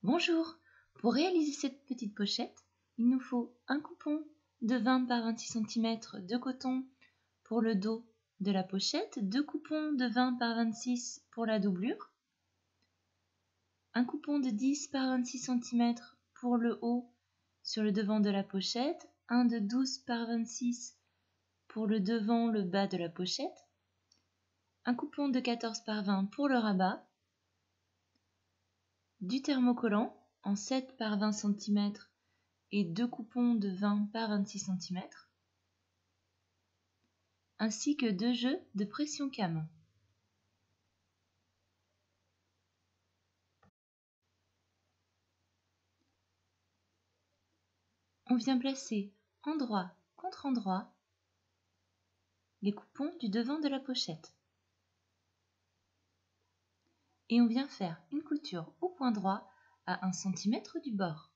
Bonjour! Pour réaliser cette petite pochette, il nous faut un coupon de 20 par 26 cm de coton pour le dos de la pochette, 2 coupons de 20 par 26 pour la doublure, un coupon de 10 par 26 cm pour le haut sur le devant de la pochette, un de 12 par 26 pour le devant, le bas de la pochette, un coupon de 14 par 20 pour le rabat, du thermocollant en 7 par 20 cm et 2 coupons de 20 par 26 cm, ainsi que 2 jeux de pression cam. On vient placer endroit contre endroit les coupons du devant de la pochette. Et on vient faire une couture au point droit à 1 cm du bord.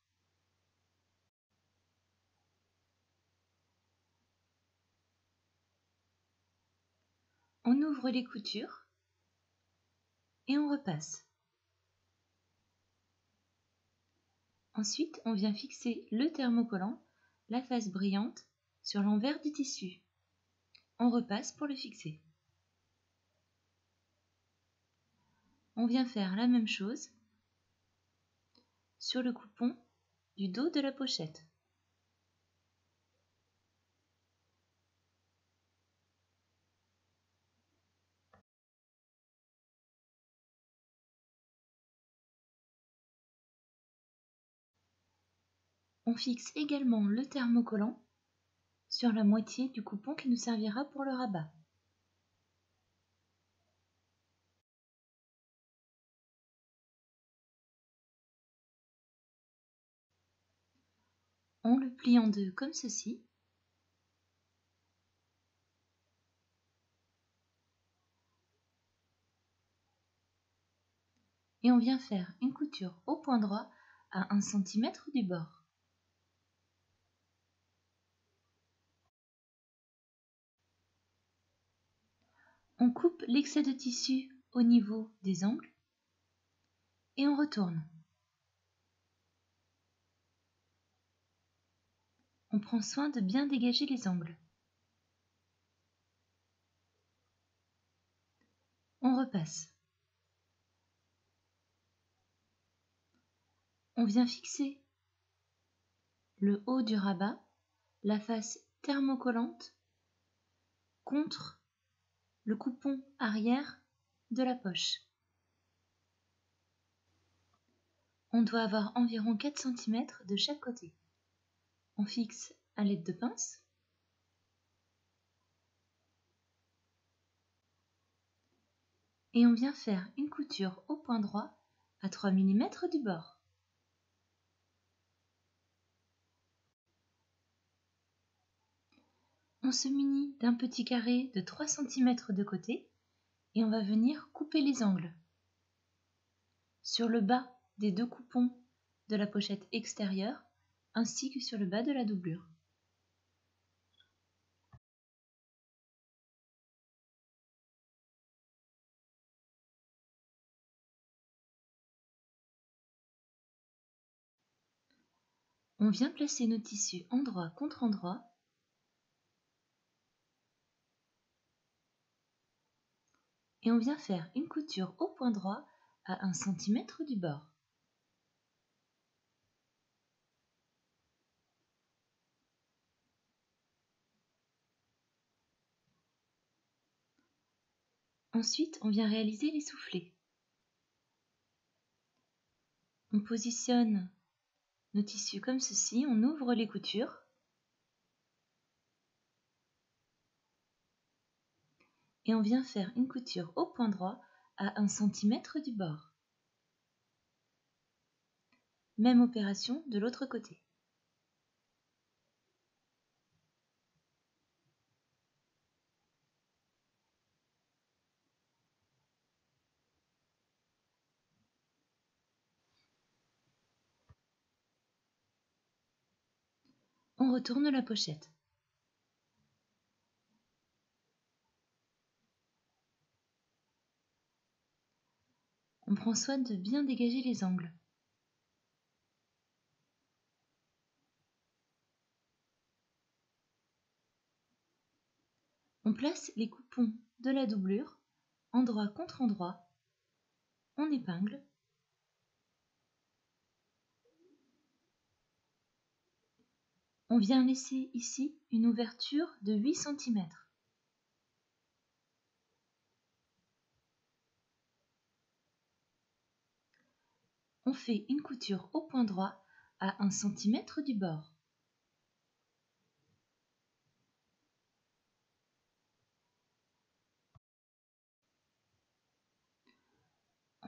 On ouvre les coutures et on repasse. Ensuite, on vient fixer le thermocollant, la face brillante, sur l'envers du tissu. On repasse pour le fixer. On vient faire la même chose sur le coupon du dos de la pochette. On fixe également le thermocollant sur la moitié du coupon qui nous servira pour le rabat. On le plie en deux comme ceci. Et on vient faire une couture au point droit à 1 cm du bord. On coupe l'excès de tissu au niveau des angles et on retourne. On prend soin de bien dégager les angles. On repasse. On vient fixer le haut du rabat, la face thermocollante, contre le coupon arrière de la poche. On doit avoir environ 4 cm de chaque côté. On fixe à l'aide de pince. Et on vient faire une couture au point droit à 3 mm du bord. On se munit d'un petit carré de 3 cm de côté et on va venir couper les angles. Sur le bas des deux coupons de la pochette extérieure ainsi que sur le bas de la doublure. On vient placer nos tissus endroit contre endroit et on vient faire une couture au point droit à 1 cm du bord. Ensuite, on vient réaliser les soufflets. On positionne nos tissus comme ceci, on ouvre les coutures. Et on vient faire une couture au point droit à 1 cm du bord. Même opération de l'autre côté. On retourne la pochette. On prend soin de bien dégager les angles. On place les coupons de la doublure endroit contre endroit, on épingle, on vient laisser ici une ouverture de 8 cm. On fait une couture au point droit à 1 cm du bord.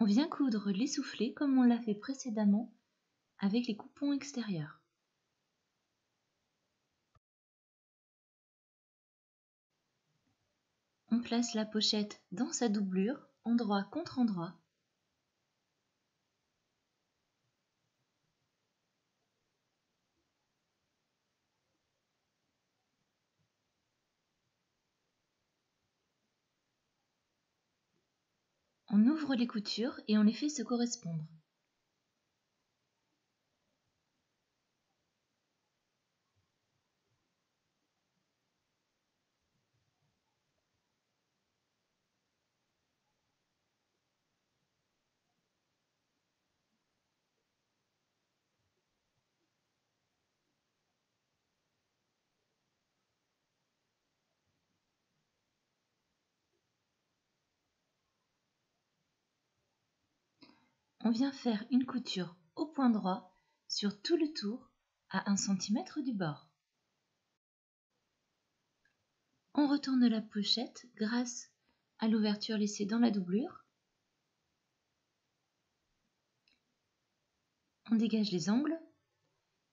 On vient coudre l'essoufflé comme on l'a fait précédemment avec les coupons extérieurs. On place la pochette dans sa doublure, endroit contre endroit. On ouvre les coutures et on les fait se correspondre. On vient faire une couture au point droit sur tout le tour à 1 cm du bord. On retourne la pochette grâce à l'ouverture laissée dans la doublure. On dégage les angles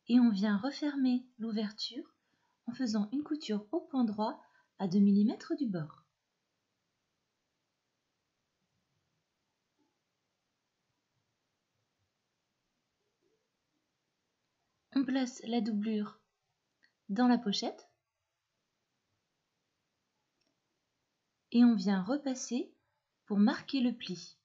et on vient refermer l'ouverture en faisant une couture au point droit à 2 mm du bord. On place la doublure dans la pochette et on vient repasser pour marquer le pli.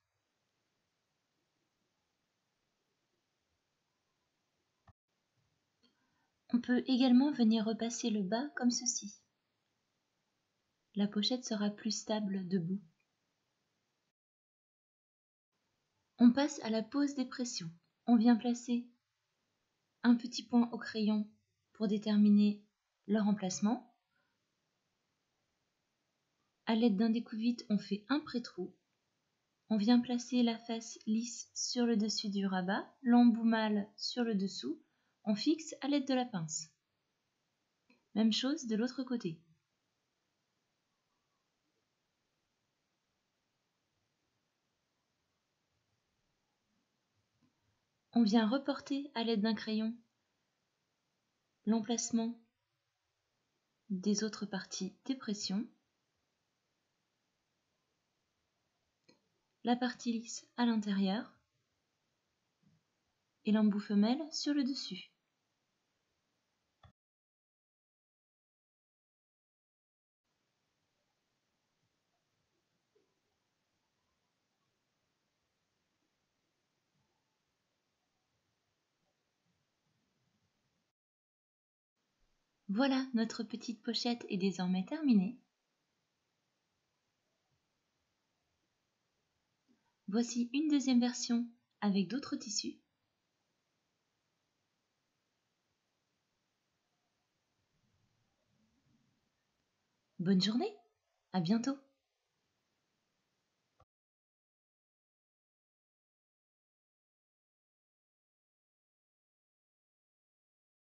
On peut également venir repasser le bas comme ceci. La pochette sera plus stable debout. On passe à la pose des pressions. On vient placer un petit point au crayon pour déterminer leur emplacement. À l'aide d'un découvite, on fait un pré-trou. On vient placer la face lisse sur le dessus du rabat, l'embout mâle sur le dessous. On fixe à l'aide de la pince. Même chose de l'autre côté. On vient reporter à l'aide d'un crayon l'emplacement des autres parties des pressions. La partie lisse à l'intérieur et l'embout femelle sur le dessus. Voilà, notre petite pochette est désormais terminée. Voici une deuxième version avec d'autres tissus. Bonne journée, à bientôt!